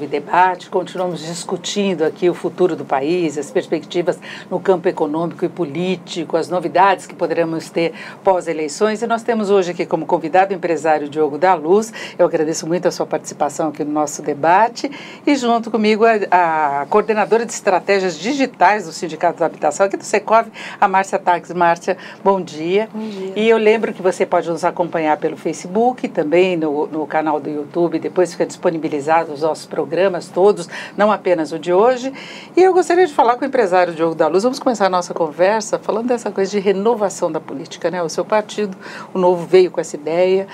Debate, continuamos discutindo aqui o futuro do país, as perspectivas no campo econômico e político, as novidades que poderemos ter pós-eleições, e nós temos hoje aqui como convidado o empresário Diogo da Luz. Eu agradeço muito a sua participação aqui no nosso debate, e junto comigo a coordenadora de estratégias digitais do Sindicato da Habitação aqui do Secov, a Márcia Taques. Márcia, bom dia. Bom dia. E eu lembro que você pode nos acompanhar pelo Facebook, também no canal do YouTube, depois fica disponibilizado os nossos programas todos, não apenas o de hoje. E eu gostaria de falar com o empresário Diogo da Luz. Vamos começar a nossa conversa falando dessa coisa de renovação da política, né? O seu partido, o Novo, veio com essa ideia,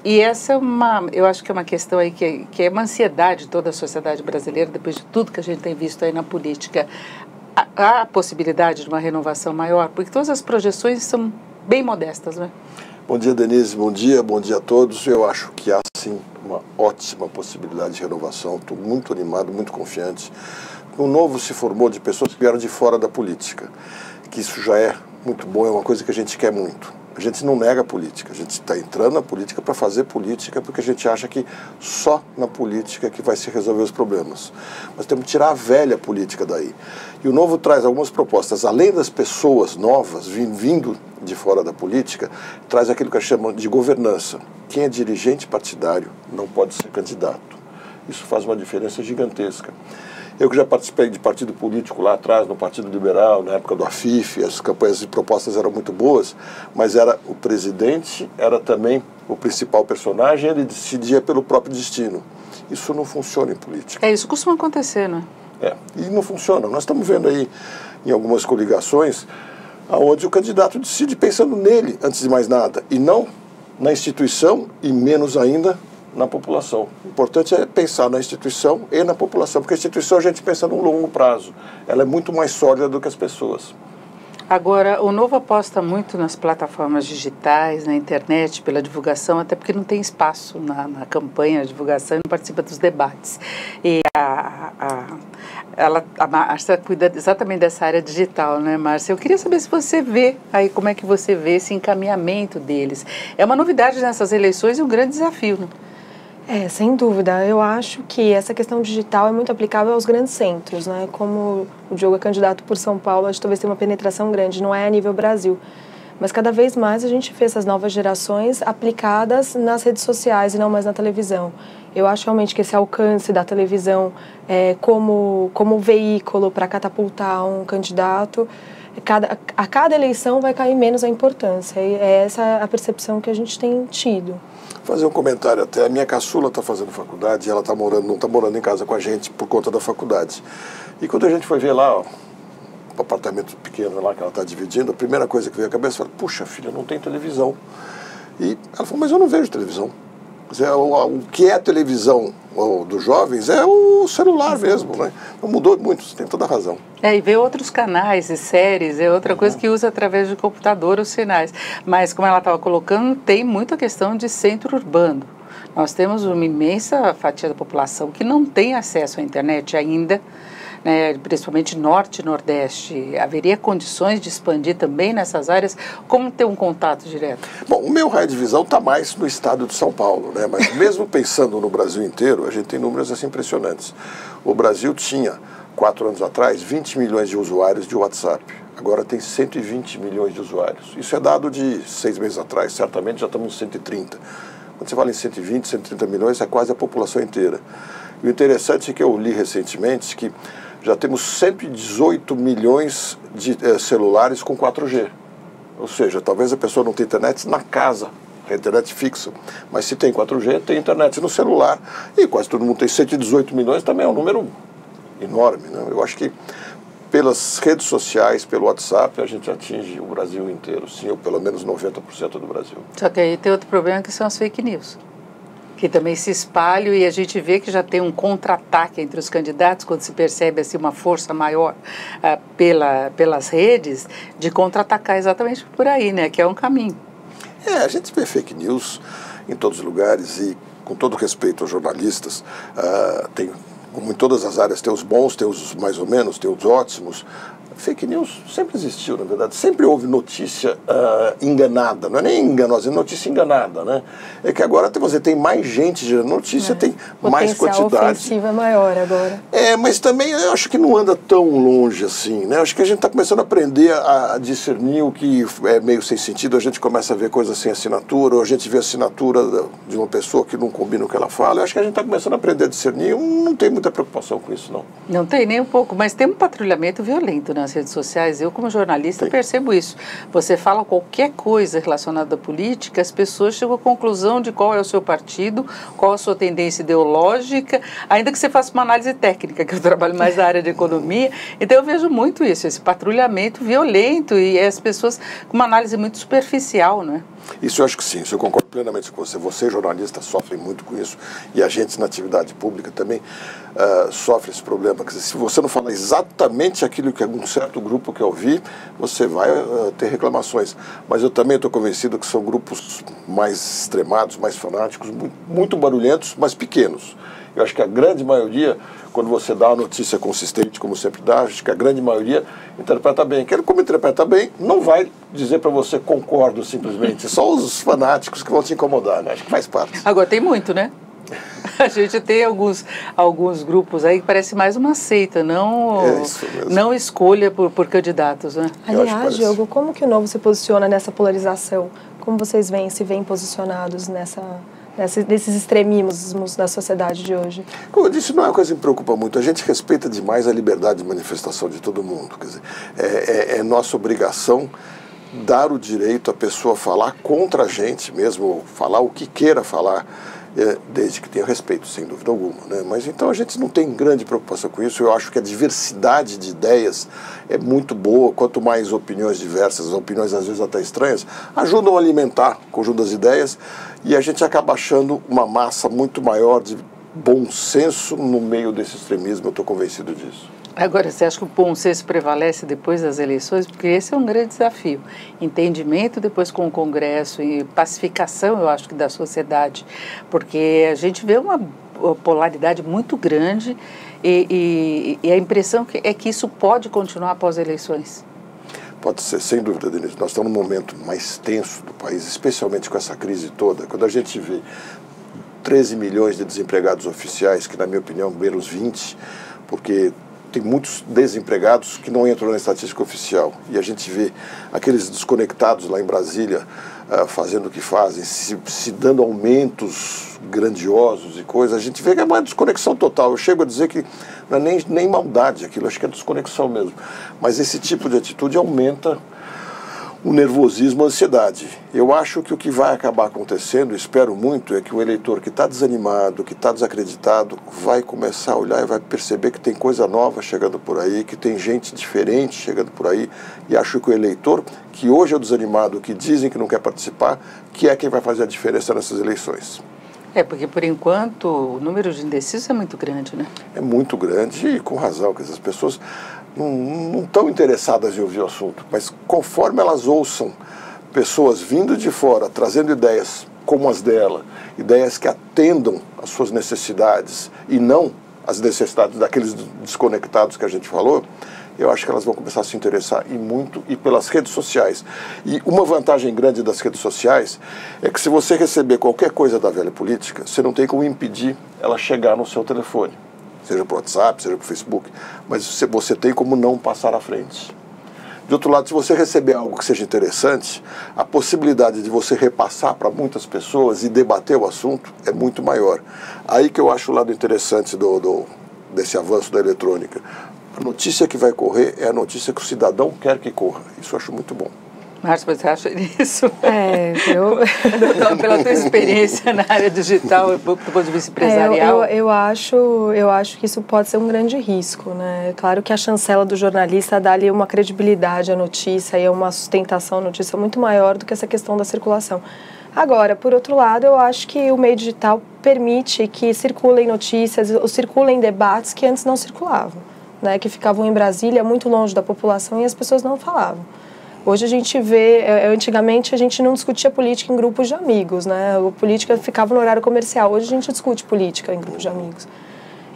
e essa é eu acho que é uma questão aí que é uma ansiedade de toda a sociedade brasileira, depois de tudo que a gente tem visto aí na política. Há a possibilidade de uma renovação maior, porque todas as projeções são bem modestas, né? Bom dia, Denise, bom dia a todos. Eu acho que há sim uma ótima possibilidade de renovação. Estou muito animado, muito confiante. O Novo se formou de pessoas que vieram de fora da política, que isso já é muito bom, é uma coisa que a gente quer muito. A gente não nega a política, a gente está entrando na política para fazer política, porque a gente acha que só na política que vai se resolver os problemas. Mas temos que tirar a velha política daí. E o Novo traz algumas propostas, além das pessoas novas vindo de fora da política, traz aquilo que chamam de governança. Quem é dirigente partidário não pode ser candidato. Isso faz uma diferença gigantesca. Eu que já participei de partido político lá atrás, no Partido Liberal, na época do AFIF, as campanhas e propostas eram muito boas, mas era o presidente, era também o principal personagem, ele decidia pelo próprio destino. Isso não funciona em política. Isso costuma acontecer, não é? E não funciona. Nós estamos vendo aí em algumas coligações onde o candidato decide pensando nele, antes de mais nada, e não na instituição e menos ainda na população. O importante é pensar na instituição e na população, porque a instituição a gente pensa no longo prazo. Ela é muito mais sólida do que as pessoas. Agora, o Novo aposta muito nas plataformas digitais, na internet, pela divulgação, até porque não tem espaço na campanha de divulgação e não participa dos debates. E a Márcia cuida exatamente dessa área digital, né, Márcia? Eu queria saber se você vê aí, como é que você vê esse encaminhamento deles. É uma novidade nessas eleições e um grande desafio, né? Sem dúvida. Eu acho que essa questão digital é muito aplicável aos grandes centros, né? Como o Diogo é candidato por São Paulo, acho que talvez tenha uma penetração grande, não é a nível Brasil. Mas cada vez mais a gente vê essas novas gerações aplicadas nas redes sociais e não mais na televisão. Eu acho realmente que esse alcance da televisão como veículo para catapultar um candidato, a cada eleição vai cair menos a importância. E é essa a percepção que a gente tem tido. Fazer um comentário até. A minha caçula está fazendo faculdade e ela não está morando em casa com a gente por conta da faculdade. E quando a gente foi ver lá, o apartamento pequeno lá que ela está dividindo, a primeira coisa que veio à cabeça foi: puxa, filha, não tem televisão. E ela falou: mas eu não vejo televisão. O que é a televisão dos jovens é o celular mesmo, né? Mudou muito, você tem toda a razão. E ver outros canais e séries é outra coisa que usa através do computador os sinais. Mas, como ela estava colocando, tem muita questão de centro urbano. Nós temos uma imensa fatia da população que não tem acesso à internet ainda, né, principalmente norte e nordeste. Haveria condições de expandir também nessas áreas? Como ter um contato direto? Bom, o meu raio de visão está mais no estado de São Paulo, né? Mas mesmo pensando no Brasil inteiro, a gente tem números assim impressionantes. O Brasil tinha, 4 anos atrás, 20 milhões de usuários de WhatsApp. Agora tem 120 milhões de usuários. Isso é dado de 6 meses atrás, certamente já estamos em 130. Quando você fala em 120, 130 milhões, é quase a população inteira. E o interessante é que eu li recentemente que já temos 118 milhões de celulares com 4G. Ou seja, talvez a pessoa não tenha internet na casa, a internet fixa. Mas se tem 4G, tem internet no celular. E quase todo mundo tem 118 milhões, também é um número enorme, né? Eu acho que pelas redes sociais, pelo WhatsApp, a gente atinge o Brasil inteiro, sim, ou pelo menos 90% do Brasil. Só que aí tem outro problema, que são as fake news, que também se espalham, e a gente vê que já tem um contra-ataque entre os candidatos, quando se percebe assim, uma força maior pelas redes, de contra-atacar exatamente por aí, né? Que é um caminho. A gente vê fake news em todos os lugares, e com todo respeito aos jornalistas, como em todas as áreas, tem os bons, tem os mais ou menos, tem os ótimos. fake news sempre existiu, na verdade. Sempre houve notícia enganada, não é nem enganosa, é notícia enganada, né? É que agora você tem mais gente gerando notícia, tem mais quantidade. O potencial ofensivo é maior agora. Mas também eu acho que não anda tão longe assim, né? Acho que a gente está começando a aprender a discernir o que é meio sem sentido. A gente começa a ver coisas sem assinatura, ou a gente vê a assinatura de uma pessoa que não combina o que ela fala. Eu acho que a gente está começando a aprender a discernir. Eu não tenho muita preocupação com isso, não. Não tem nem um pouco, mas tem um patrulhamento violento nas redes sociais. Eu, como jornalista, percebo isso. Você fala qualquer coisa relacionada à política, as pessoas chegam à conclusão de qual é o seu partido, qual a sua tendência ideológica, ainda que você faça uma análise técnica, que eu trabalho mais na área de economia. Então eu vejo muito isso, esse patrulhamento violento e as pessoas com uma análise muito superficial, não é? Isso eu acho que sim, isso eu concordo plenamente com você. Você, jornalista, sofre muito com isso e a gente na atividade pública também sofre esse problema. Quer dizer, se você não fala exatamente aquilo que um certo grupo quer ouvir, você vai ter reclamações. Mas eu também estou convencido que são grupos mais extremados, mais fanáticos, muito barulhentos, mas pequenos. Eu acho que a grande maioria, quando você dá uma notícia consistente, como sempre dá, acho que a grande maioria interpreta bem. Como interpreta bem, não vai dizer para você concordo simplesmente. Só os fanáticos que vão te incomodar, né? Acho que faz parte. Agora tem muito, né? A gente tem alguns grupos aí que parece mais uma seita, não escolha por candidatos, né? Aliás, Diogo, como que o Novo se posiciona nessa polarização? Como vocês se veem posicionados nesses extremismos da sociedade de hoje? Como eu disse, não é uma coisa que me preocupa muito. A gente respeita demais a liberdade de manifestação de todo mundo. Quer dizer, é nossa obrigação dar o direito à pessoa falar contra a gente mesmo, falar o que queira falar, desde que tenha respeito, sem dúvida alguma, né? Mas então a gente não tem grande preocupação com isso. Eu acho que a diversidade de ideias é muito boa. Quanto mais opiniões diversas, opiniões às vezes até estranhas, ajudam a alimentar o conjunto das ideias e a gente acaba achando uma massa muito maior de bom senso no meio desse extremismo. Eu estou convencido disso. Agora, você acha que o bom senso prevalece depois das eleições? Porque esse é um grande desafio. Entendimento depois com o Congresso e pacificação, eu acho que da sociedade. Porque a gente vê uma polaridade muito grande e a impressão é que isso pode continuar após as eleições. Pode ser, sem dúvida, Denise. Nós estamos num momento mais tenso do país, especialmente com essa crise toda. Quando a gente vê 13 milhões de desempregados oficiais, que na minha opinião beiram os 20, porque tem muitos desempregados que não entram na estatística oficial. E a gente vê aqueles desconectados lá em Brasília fazendo o que fazem, se dando aumentos grandiosos e coisas. A gente vê que é uma desconexão total. Eu chego a dizer que não é nem maldade aquilo, acho que é desconexão mesmo. Mas esse tipo de atitude aumenta o nervosismo, a ansiedade. Eu acho que o que vai acabar acontecendo, espero muito, é que o eleitor que está desanimado, que está desacreditado, vai começar a olhar e vai perceber que tem coisa nova chegando por aí, que tem gente diferente chegando por aí, e acho que o eleitor, que hoje é o desanimado, que dizem que não quer participar, que é quem vai fazer a diferença nessas eleições. Porque por enquanto o número de indecisos é muito grande, né? É muito grande e com razão, que as pessoas não estão interessadas em ouvir o assunto, mas conforme elas ouçam pessoas vindo de fora, trazendo ideias como as dela, ideias que atendam às suas necessidades e não às necessidades daqueles desconectados que a gente falou, eu acho que elas vão começar a se interessar e muito, e pelas redes sociais. E uma vantagem grande das redes sociais é que se você receber qualquer coisa da velha política, você não tem como impedir ela chegar no seu telefone, seja por WhatsApp, seja por Facebook, mas você tem como não passar à frente. De outro lado, se você receber algo que seja interessante, a possibilidade de você repassar para muitas pessoas e debater o assunto é muito maior. Aí que eu acho o lado interessante desse avanço da eletrônica. A notícia que vai correr é a notícia que o cidadão quer que corra. Isso eu acho muito bom. Márcia, você acha isso? Pela tua experiência na área digital, do ponto de vista empresarial. Eu acho que isso pode ser um grande risco, né? Claro que a chancela do jornalista dá ali uma credibilidade à notícia e uma sustentação à notícia muito maior do que essa questão da circulação. Agora, por outro lado, eu acho que o meio digital permite que circulem notícias, ou circulem debates que antes não circulavam, né? Que ficavam em Brasília, muito longe da população, e as pessoas não falavam. Hoje a gente vê, antigamente a gente não discutia política em grupos de amigos, né? A política ficava no horário comercial. Hoje a gente discute política em grupos de amigos.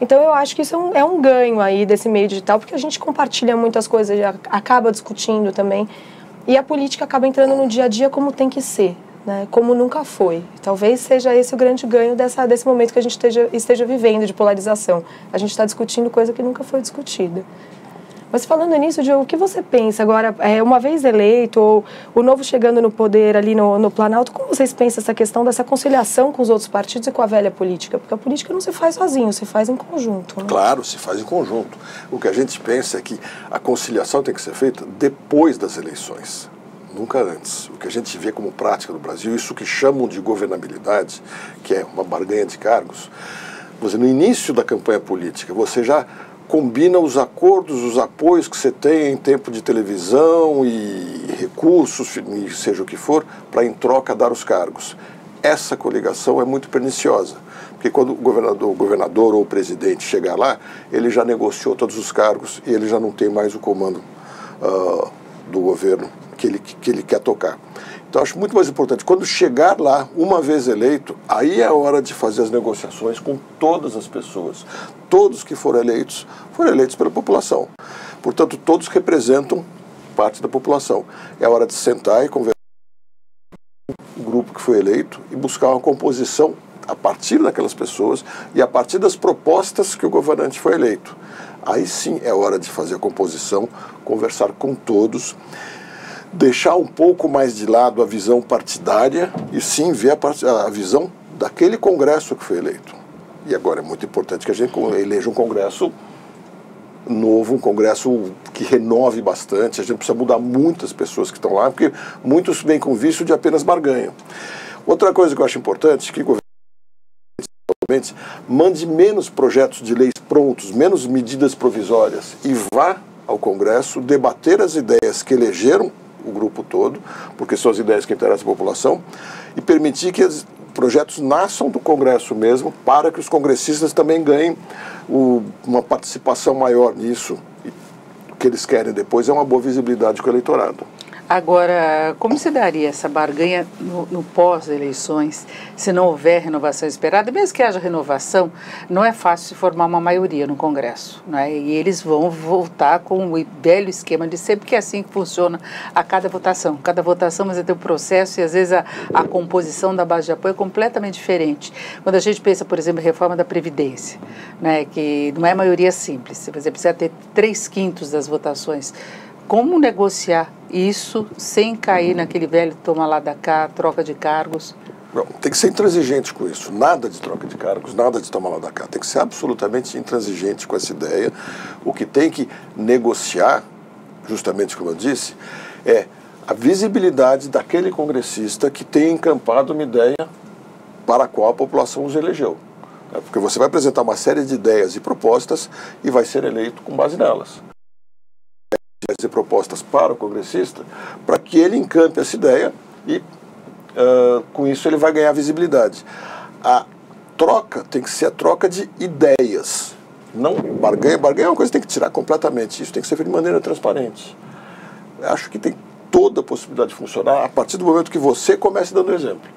Então eu acho que isso é um ganho aí desse meio digital, porque a gente compartilha muitas coisas, acaba discutindo também, e a política acaba entrando no dia a dia como tem que ser, né? Como nunca foi. Talvez seja esse o grande ganho desse momento que a gente esteja vivendo de polarização. A gente está discutindo coisa que nunca foi discutida. Mas falando nisso, Diogo, o que você pensa agora, uma vez eleito, ou o Novo chegando no poder ali no Planalto, como vocês pensam essa questão dessa conciliação com os outros partidos e com a velha política? Porque a política não se faz sozinho, se faz em conjunto. Né? Claro, se faz em conjunto. O que a gente pensa é que a conciliação tem que ser feita depois das eleições, nunca antes. O que a gente vê como prática no Brasil, isso que chamam de governabilidade, que é uma barganha de cargos, você, no início da campanha política, você já combina os acordos, os apoios que você tem em tempo de televisão e recursos, e seja o que for, para em troca dar os cargos. Essa coligação é muito perniciosa, porque quando o governador ou o presidente chegar lá, ele já negociou todos os cargos e ele já não tem mais o comando do governo que ele quer tocar. Então, acho muito mais importante, quando chegar lá, uma vez eleito, aí é a hora de fazer as negociações com todas as pessoas. Todos que foram eleitos pela população. Portanto, todos representam parte da população. É a hora de sentar e conversar com o grupo que foi eleito e buscar uma composição a partir daquelas pessoas e a partir das propostas que o governante foi eleito. Aí sim é hora de fazer a composição, conversar com todos, deixar um pouco mais de lado a visão partidária e sim ver a visão daquele Congresso que foi eleito. E agora é muito importante que a gente eleja um Congresso novo, um Congresso que renove bastante. A gente precisa mudar muitas pessoas que estão lá, porque muitos vêm com vício de apenas barganha. Outra coisa que eu acho importante é que o governo mande menos projetos de leis prontos, menos medidas provisórias e vá ao Congresso debater as ideias que elegeram o grupo todo, porque são as ideias que interessam a população, e permitir que os projetos nasçam do Congresso mesmo, para que os congressistas também ganhem uma participação maior nisso. E o que eles querem depois é uma boa visibilidade com o eleitorado. Agora, como se daria essa barganha no pós-eleições, se não houver renovação esperada? Mesmo que haja renovação, não é fácil se formar uma maioria no Congresso, né? E eles vão voltar com o velho esquema de sempre, que é assim que funciona a cada votação. Cada votação você tem um processo e às vezes a composição da base de apoio é completamente diferente. Quando a gente pensa, por exemplo, em reforma da Previdência, né, que não é maioria simples, você precisa ter 3/5 das votações. Como negociar isso sem cair naquele velho toma lá da cá, troca de cargos? Não, tem que ser intransigente com isso. Nada de troca de cargos, nada de toma lá da cá. Tem que ser absolutamente intransigente com essa ideia. O que tem que negociar, justamente como eu disse, é a visibilidade daquele congressista que tem encampado uma ideia para a qual a população os elegeu. Porque você vai apresentar uma série de ideias e propostas e vai ser eleito com base nelas. Fazer propostas para o congressista, para que ele encampe essa ideia e com isso ele vai ganhar visibilidade. A troca tem que ser a troca de ideias, não barganha. Barganha é uma coisa que tem que tirar completamente, isso tem que ser feito de maneira transparente. Eu acho que tem toda a possibilidade de funcionar a partir do momento que você comece dando exemplo.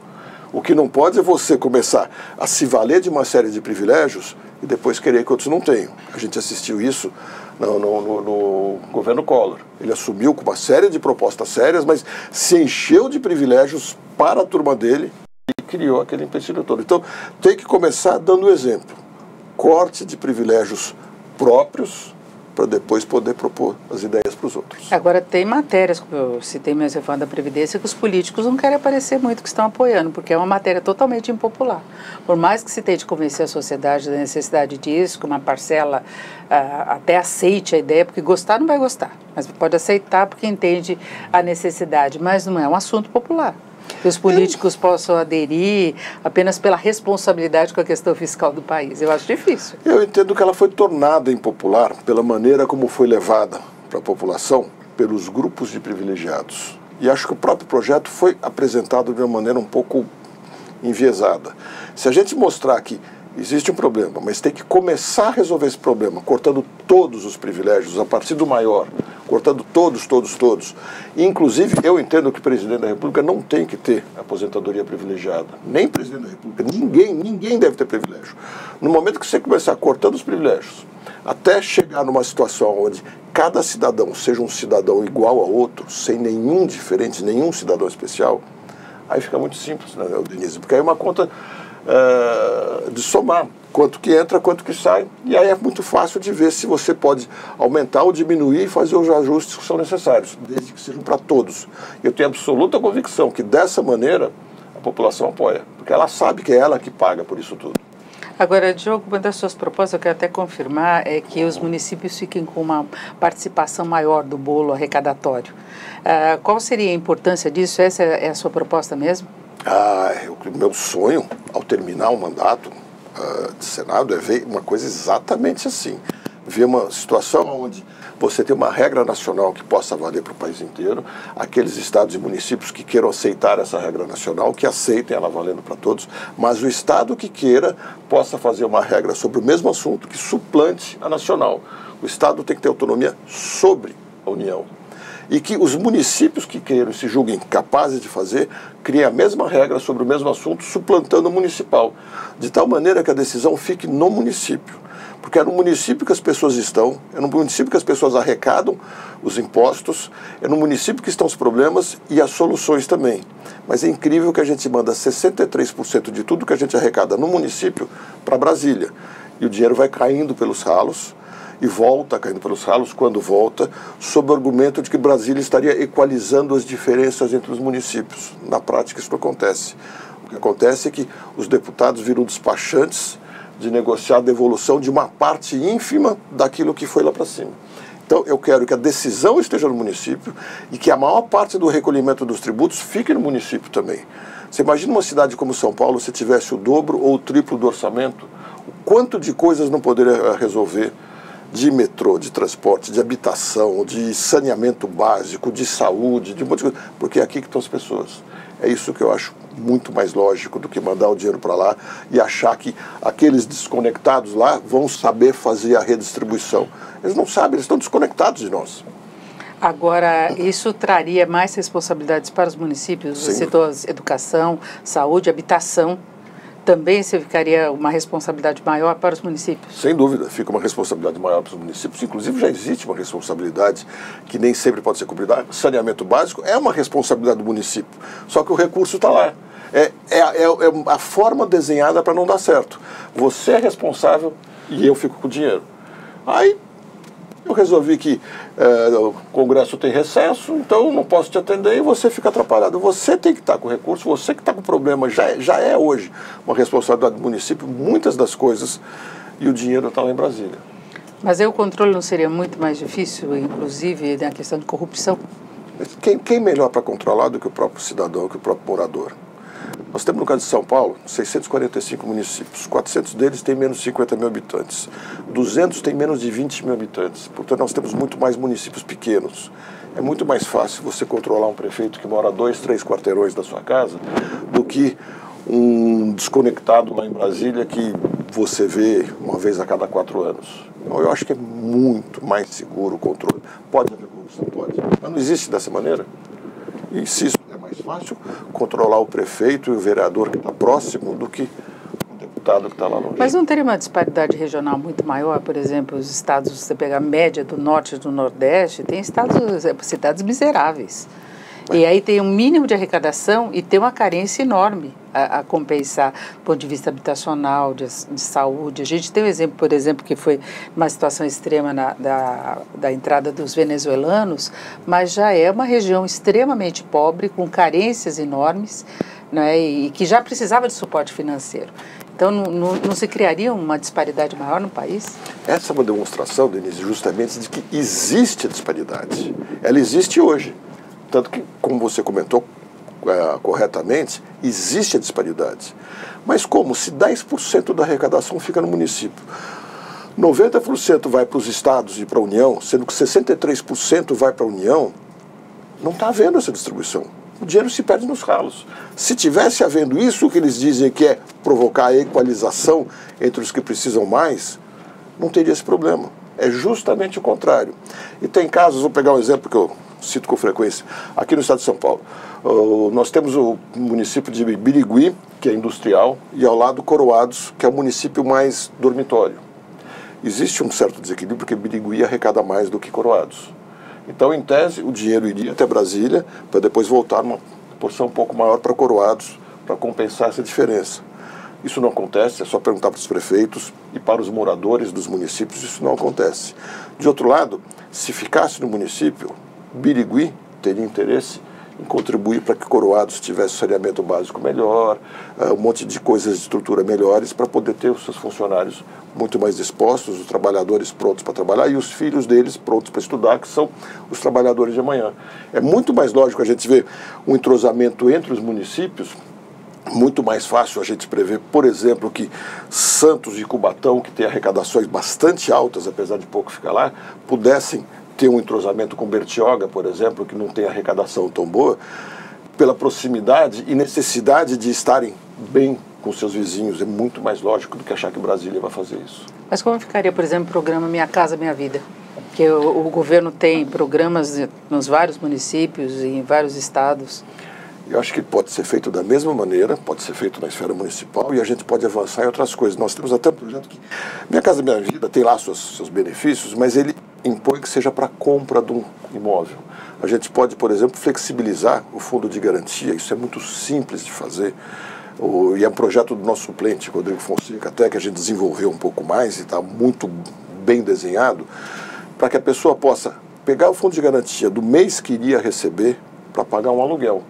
O que não pode é você começar a se valer de uma série de privilégios e depois querer que outros não tenham. A gente assistiu isso no governo Collor. Ele assumiu com uma série de propostas sérias, mas se encheu de privilégios para a turma dele e criou aquele empecilho todo. Então, tem que começar dando exemplo. Corte de privilégios próprios para depois poder propor as ideias para os outros. Agora, tem matérias, como eu citei mesmo reforma da Previdência, que os políticos não querem aparecer muito que estão apoiando, porque é uma matéria totalmente impopular. Por mais que se tente convencer a sociedade da necessidade disso, que uma parcela até aceite a ideia, porque gostar não vai gostar, mas pode aceitar porque entende a necessidade, mas não é um assunto popular. Que os políticos possam aderir apenas pela responsabilidade com a questão fiscal do país. Eu acho difícil. Eu entendo que ela foi tornada impopular pela maneira como foi levada para a população pelos grupos de privilegiados. E acho que o próprio projeto foi apresentado de uma maneira um pouco enviesada. Se a gente mostrar que existe um problema, mas tem que começar a resolver esse problema, cortando todos os privilégios a partir do maior, cortando todos. Inclusive, eu entendo que o presidente da República não tem que ter aposentadoria privilegiada. Nem presidente da República, ninguém deve ter privilégio. No momento que você começar cortando os privilégios, até chegar numa situação onde cada cidadão seja um cidadão igual a outro, sem nenhum diferente, nenhum cidadão especial, aí fica muito simples, né, Denise? Porque aí é uma conta de somar quanto que entra, quanto que sai, e aí é muito fácil de ver se você pode aumentar ou diminuir e fazer os ajustes que são necessários, desde que sejam para todos. Eu tenho absoluta convicção que dessa maneira a população apoia, porque ela sabe que é ela que paga por isso tudo. Agora, Diogo, uma das suas propostas, eu quero até confirmar, é que os municípios fiquem com uma participação maior do bolo arrecadatório. Qual seria a importância disso? Essa é a sua proposta mesmo? O meu sonho, ao terminar o mandato de Senado, é ver uma coisa exatamente assim. Ver uma situação onde você tem uma regra nacional que possa valer para o país inteiro, aqueles estados e municípios que queiram aceitar essa regra nacional, que aceitem ela valendo para todos, mas o estado que queira possa fazer uma regra sobre o mesmo assunto que suplante a nacional. O estado tem que ter autonomia sobre a União. E que os municípios que queiram e se julguem capazes de fazer, criem a mesma regra sobre o mesmo assunto, suplantando o municipal, de tal maneira que a decisão fique no município. Porque é no município que as pessoas estão, é no município que as pessoas arrecadam os impostos, é no município que estão os problemas e as soluções também. Mas é incrível que a gente manda 63% de tudo que a gente arrecada no município para Brasília. E o dinheiro vai caindo pelos ralos, e volta caindo pelos ralos quando volta, sob o argumento de que Brasília estaria equalizando as diferenças entre os municípios. Na prática isso não acontece. O que acontece é que os deputados viram despachantes de negociar a devolução de uma parte ínfima daquilo que foi lá para cima. Então eu quero que a decisão esteja no município e que a maior parte do recolhimento dos tributos fique no município também. Você imagina uma cidade como São Paulo, se tivesse o dobro ou o triplo do orçamento, o quanto de coisas não poderia resolver, de metrô, de transporte, de habitação, de saneamento básico, de saúde, de um monte de coisa, porque é aqui que estão as pessoas. É isso que eu acho muito mais lógico do que mandar o dinheiro para lá e achar que aqueles desconectados lá vão saber fazer a redistribuição. Eles não sabem, eles estão desconectados de nós. Agora, isso traria mais responsabilidades para os municípios? Você citou educação, saúde, habitação. Também você ficaria uma responsabilidade maior para os municípios? Sem dúvida, fica uma responsabilidade maior para os municípios. Inclusive já existe uma responsabilidade que nem sempre pode ser cumprida. Saneamento básico é uma responsabilidade do município, só que o recurso está lá. É a forma desenhada para não dar certo. Você é responsável e eu fico com o dinheiro. Aí eu resolvi que o Congresso tem recesso, então não posso te atender e você fica atrapalhado. Você tem que estar com o recurso, você que está com o problema, já é hoje uma responsabilidade do município, muitas das coisas, e o dinheiro está lá em Brasília. Mas aí o controle não seria muito mais difícil, inclusive na questão de corrupção? Quem melhor para controlar do que o próprio cidadão, que o próprio morador? Nós temos no caso de São Paulo 645 municípios, 400 deles têm menos de 50 mil habitantes, 200 têm menos de 20 mil habitantes, portanto nós temos muito mais municípios pequenos. É muito mais fácil você controlar um prefeito que mora a 2, 3 quarteirões da sua casa do que um desconectado lá em Brasília que você vê uma vez a cada 4 anos. Então eu acho que é muito mais seguro o controle. Pode haver corrupção, pode, mas não existe dessa maneira. E se isso é mais fácil, controlar o prefeito e o vereador que está próximo do que o deputado que está lá longe. Mas não teria uma disparidade regional muito maior? Por exemplo, os estados, se você pegar a média do norte e do nordeste, tem cidades miseráveis. E aí tem um mínimo de arrecadação e tem uma carência enorme a compensar do ponto de vista habitacional, de saúde. A gente tem um exemplo, por exemplo, que foi uma situação extrema da entrada dos venezuelanos, mas já é uma região extremamente pobre, com carências enormes, né, e que já precisava de suporte financeiro. Então, não se criaria uma disparidade maior no país? Essa é uma demonstração, Denise, justamente de que existe a disparidade. Ela existe hoje. Tanto que, como você comentou corretamente, existe a disparidade. Mas como? Se 10% da arrecadação fica no município, 90% vai para os estados e para a União, sendo que 63% vai para a União, não está havendo essa distribuição. O dinheiro se perde nos ralos. Se tivesse havendo isso que eles dizem que é provocar a equalização entre os que precisam mais, não teria esse problema. é justamente o contrário. E tem casos, vou pegar um exemplo que eu cito com frequência, aqui no estado de São Paulo. Nós temos o município de Birigui, que é industrial, e ao lado Coroados, que é o município mais dormitório. Existe um certo desequilíbrio porque Birigui arrecada mais do que Coroados. Então, em tese, o dinheiro iria até Brasília para depois voltar numa porção um pouco maior para Coroados, para compensar essa diferença. Isso não acontece, é só perguntar para os prefeitos e para os moradores dos municípios, isso não acontece. De outro lado, se ficasse no município, Birigui teria interesse em contribuir para que Coroados tivesse saneamento básico melhor, um monte de coisas de estrutura melhores para poder ter os seus funcionários muito mais dispostos, os trabalhadores prontos para trabalhar e os filhos deles prontos para estudar, que são os trabalhadores de amanhã. É muito mais lógico a gente ver um entrosamento entre os municípios, muito mais fácil a gente prever, por exemplo, que Santos e Cubatão, que têm arrecadações bastante altas, apesar de pouco ficar lá, pudessem ter um entrosamento com Bertioga, por exemplo, que não tem arrecadação tão boa, pela proximidade e necessidade de estarem bem com seus vizinhos. É muito mais lógico do que achar que Brasília vai fazer isso. Mas como ficaria, por exemplo, o programa Minha Casa Minha Vida? Que o governo tem programas nos vários municípios e em vários estados. Eu acho que pode ser feito da mesma maneira, pode ser feito na esfera municipal e a gente pode avançar em outras coisas. Nós temos até um projeto que Minha Casa Minha Vida tem lá seus benefícios, mas ele impõe que seja para compra de um imóvel. A gente pode, por exemplo, flexibilizar o fundo de garantia, isso é muito simples de fazer. E é um projeto do nosso suplente, Rodrigo Fonseca, até que a gente desenvolveu um pouco mais e está muito bem desenhado, para que a pessoa possa pegar o fundo de garantia do mês que iria receber para pagar um aluguel.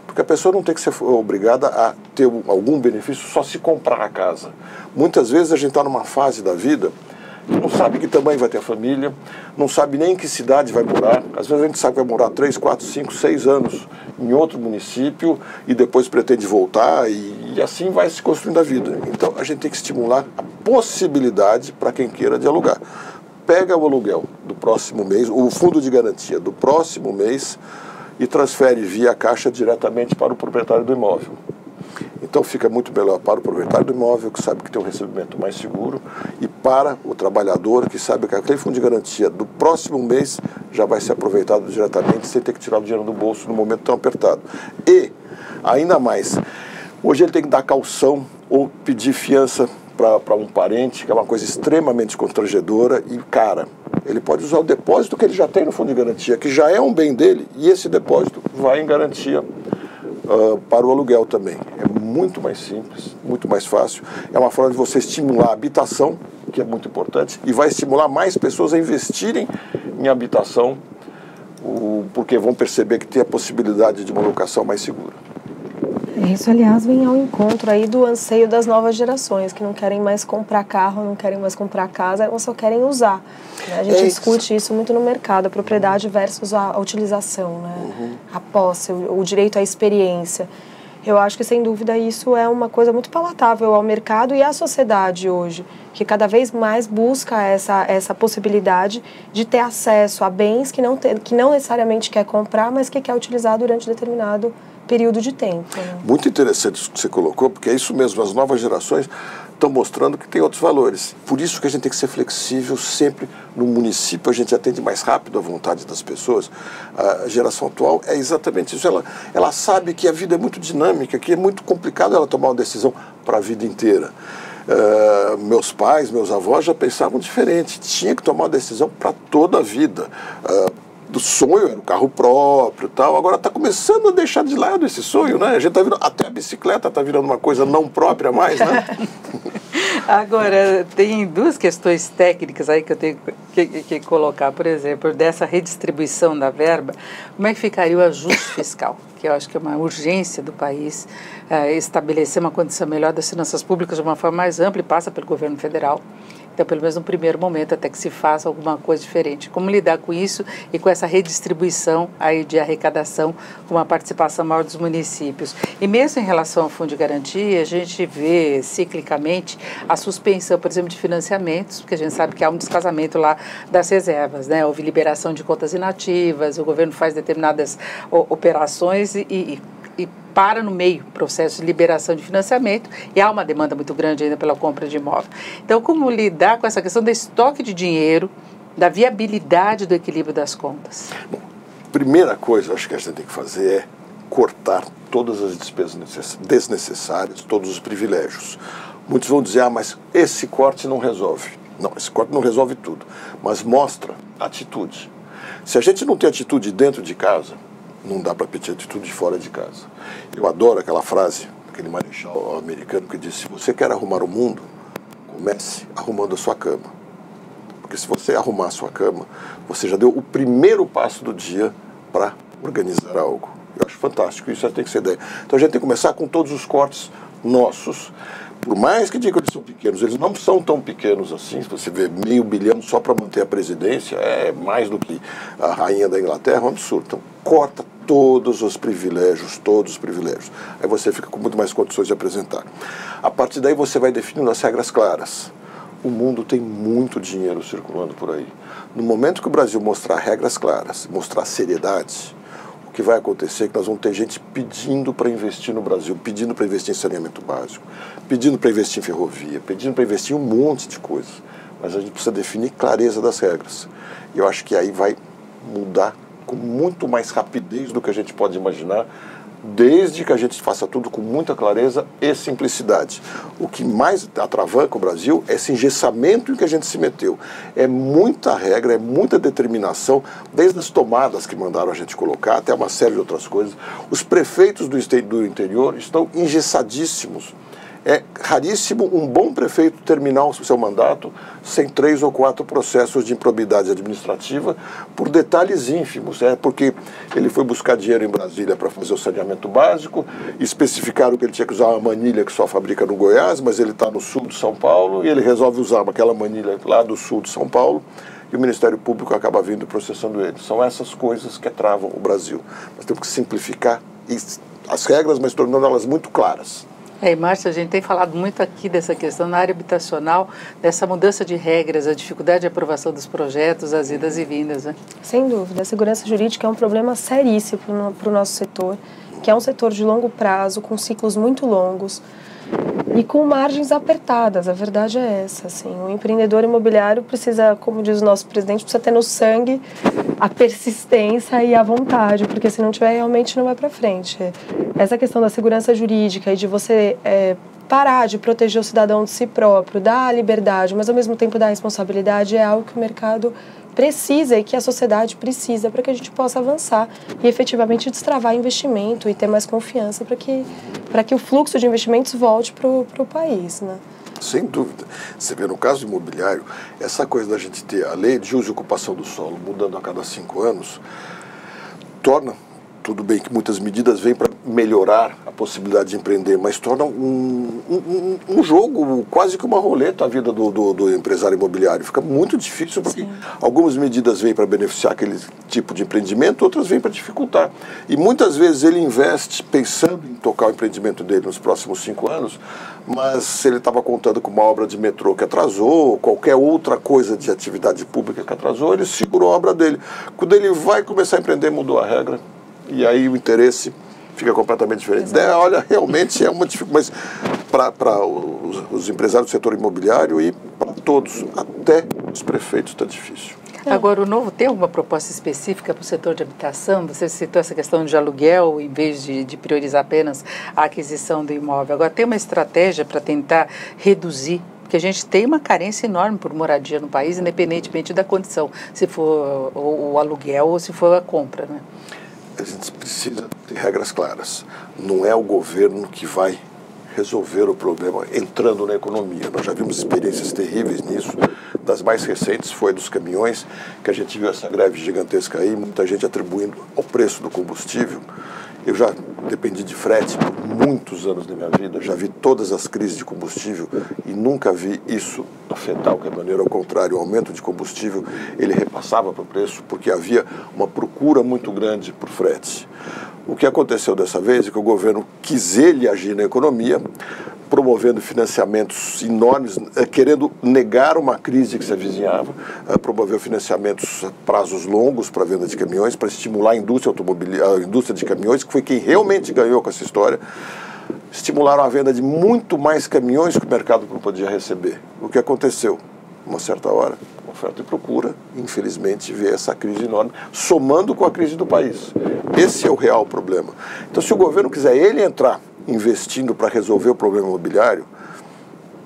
Porque a pessoa não tem que ser obrigada a ter algum benefício só se comprar a casa. Muitas vezes a gente está numa fase da vida que não sabe que tamanho vai ter a família, não sabe nem em que cidade vai morar. Às vezes a gente sabe que vai morar 3, 4, 5, 6 anos em outro município e depois pretende voltar e assim vai se construindo a vida. Então a gente tem que estimular a possibilidade para quem queira de alugar. Pega o aluguel do próximo mês, o fundo de garantia do próximo mês e transfere via Caixa diretamente para o proprietário do imóvel. Então fica muito melhor para o proprietário do imóvel, que sabe que tem um recebimento mais seguro, e para o trabalhador, que sabe que aquele fundo de garantia do próximo mês já vai ser aproveitado diretamente, sem ter que tirar o dinheiro do bolso no momento tão apertado. E, ainda mais, hoje ele tem que dar caução ou pedir fiança para um parente, que é uma coisa extremamente constrangedora e cara. Ele pode usar o depósito que ele já tem no fundo de garantia, que já é um bem dele, e esse depósito vai em garantia para o aluguel também. É muito mais simples, muito mais fácil. É uma forma de você estimular a habitação, que é muito importante, e vai estimular mais pessoas a investirem em habitação, porque vão perceber que tem a possibilidade de uma locação mais segura. Isso, aliás, vem ao encontro aí do anseio das novas gerações, que não querem mais comprar carro, não querem mais comprar casa, ou só querem usar. Né? A gente discute isso muito no mercado, a propriedade versus a utilização, né? A posse, o direito à experiência. Eu acho que, sem dúvida, isso é uma coisa muito palatável ao mercado e à sociedade hoje, que cada vez mais busca essa possibilidade de ter acesso a bens que não necessariamente quer comprar, mas que quer utilizar durante determinado período de tempo. Né? Muito interessante isso que você colocou, porque é isso mesmo, as novas gerações estão mostrando que tem outros valores. Por isso que a gente tem que ser flexível sempre. No município a gente atende mais rápido à vontade das pessoas. A geração atual é exatamente isso. Ela sabe que a vida é muito dinâmica, que é muito complicado ela tomar uma decisão para a vida inteira. Meus pais, meus avós já pensavam diferente. Tinha que tomar uma decisão para toda a vida. Do sonho era o carro próprio e tal, agora está começando a deixar de lado esse sonho, né? A gente tá virando, até a bicicleta está virando uma coisa não própria mais, né? Agora, tem duas questões técnicas aí que eu tenho que colocar, por exemplo, dessa redistribuição da verba, como é que ficaria o ajuste fiscal? Que eu acho que é uma urgência do país estabelecer uma condição melhor das finanças públicas de uma forma mais ampla e passa pelo governo federal. Então, pelo menos no primeiro momento, até que se faça alguma coisa diferente. Como lidar com isso e com essa redistribuição aí de arrecadação, com uma participação maior dos municípios? E mesmo em relação ao Fundo de Garantia, a gente vê ciclicamente a suspensão, por exemplo, de financiamentos, porque a gente sabe que há um descasamento lá das reservas, né? Houve liberação de contas inativas, o governo faz determinadas operações e e para no meio o processo de liberação de financiamento e há uma demanda muito grande ainda pela compra de imóvel. Então, como lidar com essa questão do estoque de dinheiro, da viabilidade do equilíbrio das contas? Bom, primeira coisa, acho que a gente tem que fazer é cortar todas as despesas desnecessárias, todos os privilégios. Muitos vão dizer, mas esse corte não resolve. Não, esse corte não resolve tudo, mas mostra atitude. Se a gente não tem atitude dentro de casa, não dá para pedir atitude fora de casa. Eu adoro aquela frase, aquele marechal americano que disse, se você quer arrumar o mundo, comece arrumando a sua cama. Porque se você arrumar a sua cama, você já deu o primeiro passo do dia para organizar algo. Eu acho fantástico, isso tem que ser ideia. Então a gente tem que começar com todos os cortes nossos. Por mais que digam que eles são pequenos, eles não são tão pequenos assim. Se você vê R$500 bilhão só para manter a presidência, é mais do que a rainha da Inglaterra, é um absurdo. Então, corta todos os privilégios, todos os privilégios. Aí você fica com muito mais condições de apresentar. A partir daí você vai definindo as regras claras. O mundo tem muito dinheiro circulando por aí. No momento que o Brasil mostrar regras claras, mostrar seriedade, o que vai acontecer é que nós vamos ter gente pedindo para investir no Brasil, pedindo para investir em saneamento básico, pedindo para investir em ferrovia, pedindo para investir em um monte de coisas. Mas a gente precisa definir clareza das regras. E eu acho que aí vai mudar com muito mais rapidez do que a gente pode imaginar, desde que a gente faça tudo com muita clareza e simplicidade. O que mais atravanca o Brasil é esse engessamento em que a gente se meteu. É muita regra, é muita determinação, desde as tomadas que mandaram a gente colocar, até uma série de outras coisas. Os prefeitos do interior estão engessadíssimos. É raríssimo um bom prefeito terminar o seu mandato sem 3 ou 4 processos de improbidade administrativa por detalhes ínfimos. Porque ele foi buscar dinheiro em Brasília para fazer o saneamento básico, especificaram que ele tinha que usar uma manilha que só fabrica no Goiás, mas ele está no sul de São Paulo e ele resolve usar aquela manilha lá do sul de São Paulo e o Ministério Público acaba vindo processando ele. São essas coisas que travam o Brasil. Nós temos que simplificar as regras, mas tornando elas muito claras. E Márcia, a gente tem falado muito aqui dessa questão na área habitacional, dessa mudança de regras, a dificuldade de aprovação dos projetos, as idas e vindas, né? Sem dúvida, a segurança jurídica é um problema seríssimo para o nosso setor, que é um setor de longo prazo, com ciclos muito longos e com margens apertadas, a verdade é essa. Assim, o empreendedor imobiliário precisa, como diz o nosso presidente, precisa ter no sangue a persistência e a vontade, porque se não tiver, realmente não vai para frente. Essa questão da segurança jurídica e de você parar de proteger o cidadão de si próprio, dar a liberdade, mas ao mesmo tempo dar a responsabilidade, é algo que o mercado precisa e que a sociedade precisa para que a gente possa avançar e efetivamente destravar investimento e ter mais confiança para que o fluxo de investimentos volte para o país, né? Sem dúvida. Você vê no caso imobiliário, essa coisa da gente ter a lei de uso e ocupação do solo mudando a cada 5 anos, torna, tudo bem que muitas medidas vêm para melhorar a possibilidade de empreender, mas torna um jogo, quase que uma roleta a vida do empresário imobiliário. Fica muito difícil porque algumas medidas vêm para beneficiar aquele tipo de empreendimento, outras vêm para dificultar. E muitas vezes ele investe pensando em tocar o empreendimento dele nos próximos 5 anos, mas se ele estava contando com uma obra de metrô que atrasou, qualquer outra coisa de atividade pública que atrasou, ele segurou a obra dele. Quando ele vai começar a empreender, mudou a regra. E aí o interesse fica completamente diferente. Olha, realmente é uma dificuldade, mas para os empresários do setor imobiliário e para todos, até os prefeitos, está difícil. Agora, o Novo tem alguma proposta específica para o setor de habitação? Você citou essa questão de aluguel, em vez de priorizar apenas a aquisição do imóvel. Agora, tem uma estratégia para tentar reduzir, porque a gente tem uma carência enorme por moradia no país, independentemente da condição, se for o aluguel ou se for a compra, né? A gente precisa ter regras claras. Não é o governo que vai resolver o problema entrando na economia. Nós já vimos experiências terríveis nisso. Das mais recentes foi dos caminhões, que a gente viu essa greve gigantesca aí, muita gente atribuindo ao preço do combustível. Eu já dependi de frete por muitos anos da minha vida, já vi todas as crises de combustível e nunca vi isso afetar o caminhoneiro. Ao contrário, o aumento de combustível, ele repassava para o preço porque havia uma procura muito grande por frete. O que aconteceu dessa vez é que o governo quis ele agir na economia promovendo financiamentos enormes, querendo negar uma crise que se avizinhava, promoveu financiamentos a prazos longos para a venda de caminhões, para estimular a indústria a indústria de caminhões, que foi quem realmente ganhou com essa história. Estimularam a venda de muito mais caminhões que o mercado não podia receber. O que aconteceu? Uma certa hora, oferta e procura, infelizmente, veio essa crise enorme, somando com a crise do país. Esse é o real problema. Então, se o governo quiser ele entrar investindo para resolver o problema imobiliário,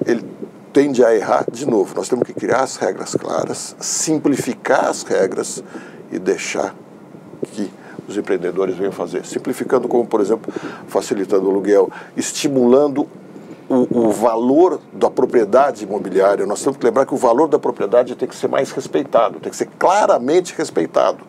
ele tende a errar de novo. Nós temos que criar as regras claras, simplificar as regras e deixar que os empreendedores venham fazer. Simplificando como, por exemplo, facilitando o aluguel, estimulando o valor da propriedade imobiliária. Nós temos que lembrar que o valor da propriedade tem que ser mais respeitado, tem que ser claramente respeitado,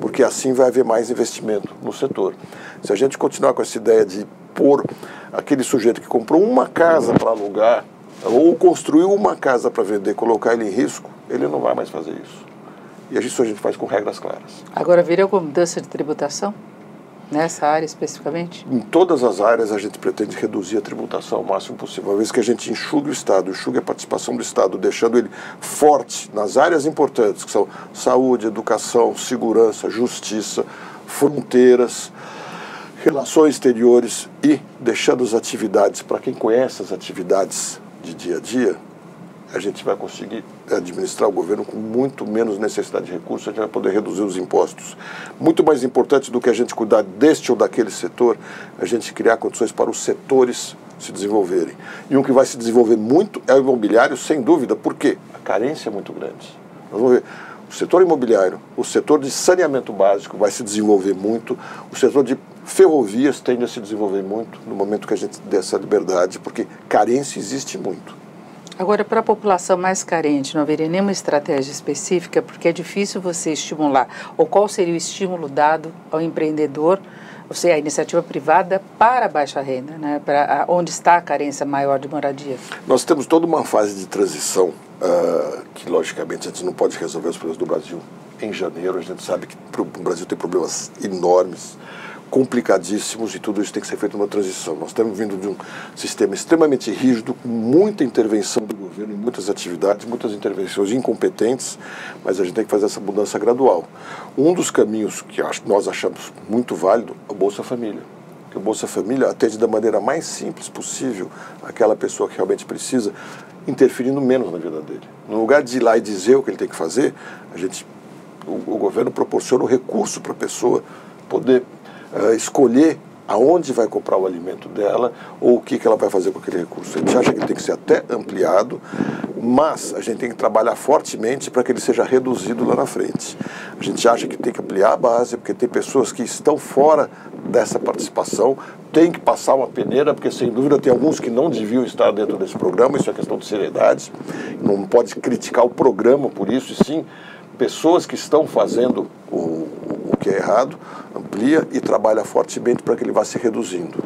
porque assim vai haver mais investimento no setor. Se a gente continuar com essa ideia de pôr aquele sujeito que comprou uma casa para alugar ou construiu uma casa para vender, colocar ele em risco, ele não vai mais fazer isso. E isso a gente faz com regras claras. Agora, viria alguma mudança de tributação? Nessa área especificamente? Em todas as áreas a gente pretende reduzir a tributação ao máximo possível. Uma vez que a gente enxugue o Estado, enxugue a participação do Estado, deixando ele forte nas áreas importantes, que são saúde, educação, segurança, justiça, fronteiras, relações exteriores, e deixando as atividades, para quem conhece as atividades de dia a dia, a gente vai conseguir administrar o governo com muito menos necessidade de recursos, a gente vai poder reduzir os impostos. Muito mais importante do que a gente cuidar deste ou daquele setor, a gente criar condições para os setores se desenvolverem. E um que vai se desenvolver muito é o imobiliário, sem dúvida. Por quê? A carência é muito grande. Nós vamos ver. O setor imobiliário, o setor de saneamento básico vai se desenvolver muito, o setor de ferrovias tende a se desenvolver muito no momento que a gente dê essa liberdade, porque carência existe muito. Agora, para a população mais carente, não haveria nenhuma estratégia específica, porque é difícil você estimular, ou qual seria o estímulo dado ao empreendedor, ou seja, a iniciativa privada para a baixa renda, né? Para onde está a carência maior de moradia? Nós temos toda uma fase de transição, que logicamente a gente não pode resolver os problemas do Brasil em janeiro. A gente sabe que o Brasil tem problemas enormes, complicadíssimos, e tudo isso tem que ser feito numa transição. Nós estamos vindo de um sistema extremamente rígido, com muita intervenção do governo em muitas atividades, muitas intervenções incompetentes, mas a gente tem que fazer essa mudança gradual. Um dos caminhos que nós achamos muito válido é o Bolsa Família. Que o Bolsa Família atende da maneira mais simples possível aquela pessoa que realmente precisa, interferindo menos na vida dele. No lugar de ir lá e dizer o que ele tem que fazer, o governo proporciona o recurso para a pessoa poder escolher aonde vai comprar o alimento dela ou o que ela vai fazer com aquele recurso. A gente acha que ele tem que ser até ampliado, mas a gente tem que trabalhar fortemente para que ele seja reduzido lá na frente. A gente acha que tem que ampliar a base, porque tem pessoas que estão fora dessa participação, tem que passar uma peneira, porque sem dúvida tem alguns que não deviam estar dentro desse programa, isso é questão de seriedade, não pode criticar o programa por isso, e sim pessoas que estão fazendo o que é errado, amplia e trabalha fortemente para que ele vá se reduzindo.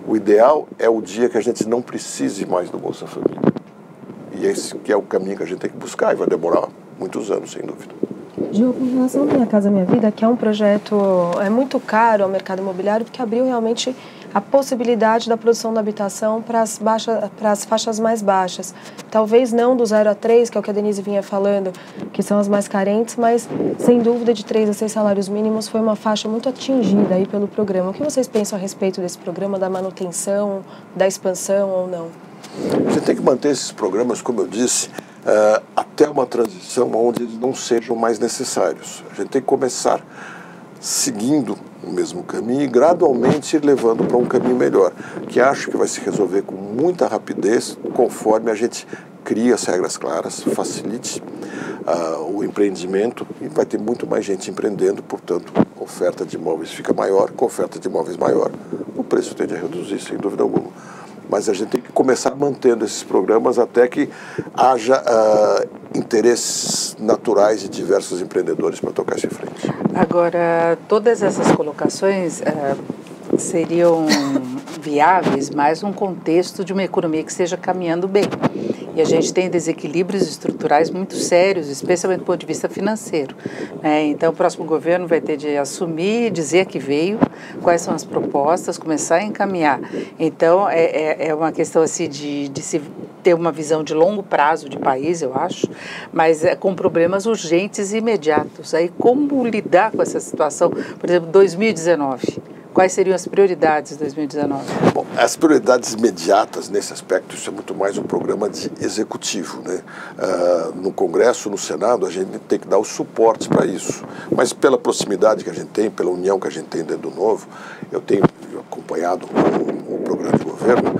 O ideal é o dia que a gente não precise mais do Bolsa Família. E esse que é o caminho que a gente tem que buscar, e vai demorar muitos anos, sem dúvida. Diogo, em relação ao Minha Casa Minha Vida, que é um projeto muito caro ao mercado imobiliário, porque abriu realmente a possibilidade da produção da habitação para as faixas mais baixas. Talvez não do 0 a 3, que é o que a Denise vinha falando, que são as mais carentes, mas sem dúvida de 3 a 6 salários mínimos foi uma faixa muito atingida aí pelo programa. O que vocês pensam a respeito desse programa, da manutenção, da expansão ou não? A gente tem que manter esses programas, como eu disse, até uma transição onde eles não sejam mais necessários. A gente tem que começar seguindo o mesmo caminho e gradualmente ir levando para um caminho melhor, que acho que vai se resolver com muita rapidez conforme a gente cria as regras claras, facilite o empreendimento, e vai ter muito mais gente empreendendo, portanto, a oferta de imóveis fica maior, com a oferta de imóveis maior, o preço tende a reduzir, sem dúvida alguma. Mas a gente tem que começar mantendo esses programas até que haja interesses naturais de diversos empreendedores para tocar isso em frente. Agora, todas essas colocações seriam viáveis, mas num contexto de uma economia que esteja caminhando bem. E a gente tem desequilíbrios estruturais muito sérios, especialmente do ponto de vista financeiro, né? Então, o próximo governo vai ter de assumir, dizer que veio, quais são as propostas, começar a encaminhar. Então, é uma questão assim de se ter uma visão de longo prazo de país, eu acho, mas com problemas urgentes e imediatos. Aí, como lidar com essa situação? Por exemplo, 2019. Quais seriam as prioridades de 2019? Bom, as prioridades imediatas nesse aspecto, isso é muito mais um programa de executivo, né? No Congresso, no Senado, a gente tem que dar os suportes para isso. Mas pela proximidade que a gente tem, pela união que a gente tem dentro do Novo, eu tenho acompanhado o programa de governo,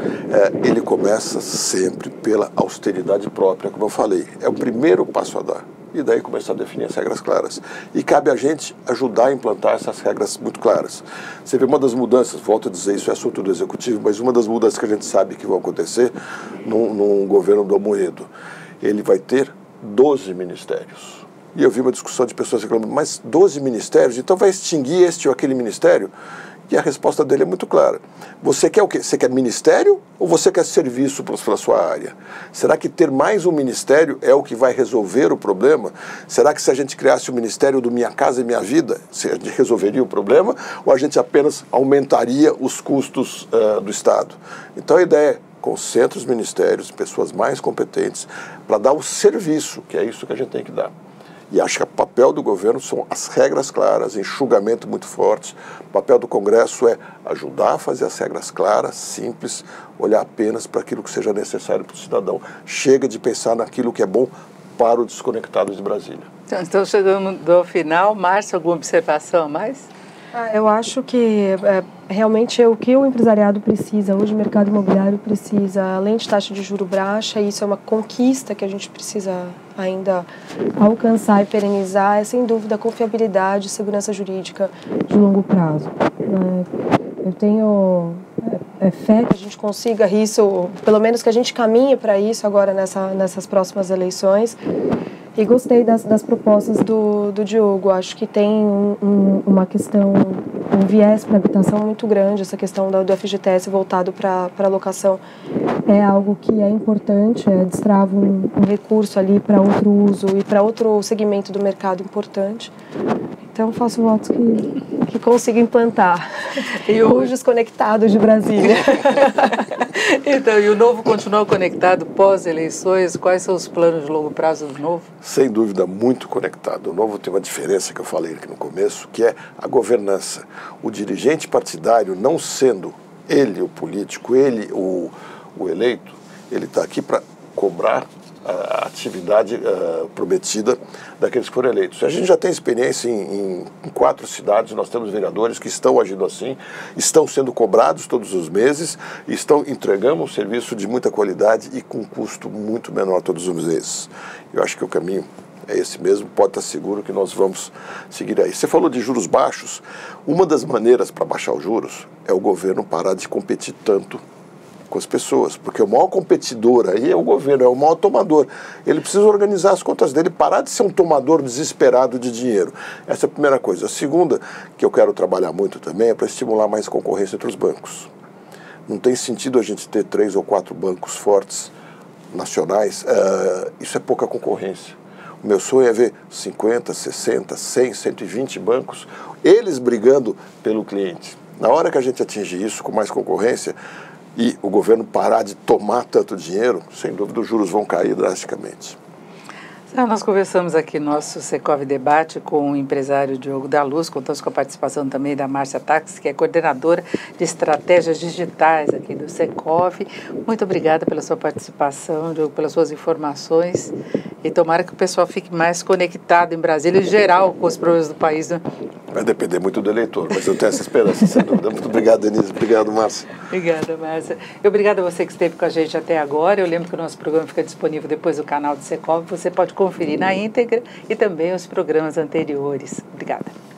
ele começa sempre pela austeridade própria, como eu falei. É o primeiro passo a dar. E daí começar a definir as regras claras. E cabe a gente ajudar a implantar essas regras muito claras. Você vê uma das mudanças, volto a dizer, isso é assunto do Executivo, mas uma das mudanças que a gente sabe que vão acontecer num governo do Amoedo, ele vai ter 12 ministérios. E eu vi uma discussão de pessoas reclamando, mas 12 ministérios, então vai extinguir este ou aquele ministério? E a resposta dele é muito clara. Você quer o quê? Você quer ministério ou você quer serviço para a sua área? Será que ter mais um ministério é o que vai resolver o problema? Será que se a gente criasse o Ministério do Minha Casa e Minha Vida, a gente resolveria o problema ou a gente apenas aumentaria os custos do Estado? Então a ideia é concentra os ministérios, pessoas mais competentes, para dar o serviço, que é isso que a gente tem que dar. E acho que o papel do governo são as regras claras, enxugamento muito forte. O papel do Congresso é ajudar a fazer as regras claras, simples, olhar apenas para aquilo que seja necessário para o cidadão. Chega de pensar naquilo que é bom para o desconectado de Brasília. Então, estamos chegando ao final. Márcia, alguma observação a mais? Eu acho que realmente o que o empresariado precisa, hoje o mercado imobiliário precisa, além de taxa de juro baixa, isso é uma conquista que a gente precisa ainda alcançar e perenizar, é sem dúvida a confiabilidade e segurança jurídica de longo prazo. Eu tenho fé que a gente consiga isso, pelo menos que a gente caminhe para isso agora nessas próximas eleições. E gostei das propostas do Diogo. Acho que tem uma questão, um viés para habitação muito grande. Essa questão do FGTS voltado para a locação é algo que é importante, destrava um recurso ali para outro uso e para outro segmento do mercado importante. Então, faço votos que consiga implantar. Os desconectados de Brasília. Então, e o Novo continua conectado pós-eleições? Quais são os planos de longo prazo do Novo? Sem dúvida, muito conectado. O Novo tem uma diferença que eu falei aqui no começo, que é a governança. O dirigente partidário, não sendo ele o político, ele o eleito, ele está aqui para cobrar a atividade prometida daqueles que foram eleitos. A gente já tem experiência em 4 cidades, nós temos vereadores que estão agindo assim, estão sendo cobrados todos os meses, estão entregando um serviço de muita qualidade e com custo muito menor todos os meses. Eu acho que o caminho é esse mesmo, pode estar seguro que nós vamos seguir aí. Você falou de juros baixos, uma das maneiras para baixar os juros é o governo parar de competir tanto com as pessoas, porque o maior competidor aí é o governo, é o maior tomador. Ele precisa organizar as contas dele, parar de ser um tomador desesperado de dinheiro. Essa é a primeira coisa. A segunda, que eu quero trabalhar muito também, é para estimular mais concorrência entre os bancos. Não tem sentido a gente ter 3 ou 4 bancos fortes, nacionais, isso é pouca concorrência. O meu sonho é ver 50, 60, 100, 120 bancos, eles brigando pelo cliente. Na hora que a gente atingir isso com mais concorrência, e o governo parar de tomar tanto dinheiro, sem dúvida os juros vão cair drasticamente. Nós conversamos aqui no nosso Secov Debate com o empresário Diogo da Luz, contamos com a participação também da Márcia Tax, que é coordenadora de estratégias digitais aqui do Secov. Muito obrigada pela sua participação, Diogo, pelas suas informações, e tomara que o pessoal fique mais conectado em Brasília, em geral, com os problemas do país, né? Vai depender muito do eleitor, mas eu tenho essa esperança, sem dúvida. Muito obrigado, Denise. Obrigado, Márcia. Obrigada, Márcia. E obrigada a você que esteve com a gente até agora. Eu lembro que o nosso programa fica disponível depois do canal do Secov. Você pode conferir na íntegra e também os programas anteriores. Obrigada.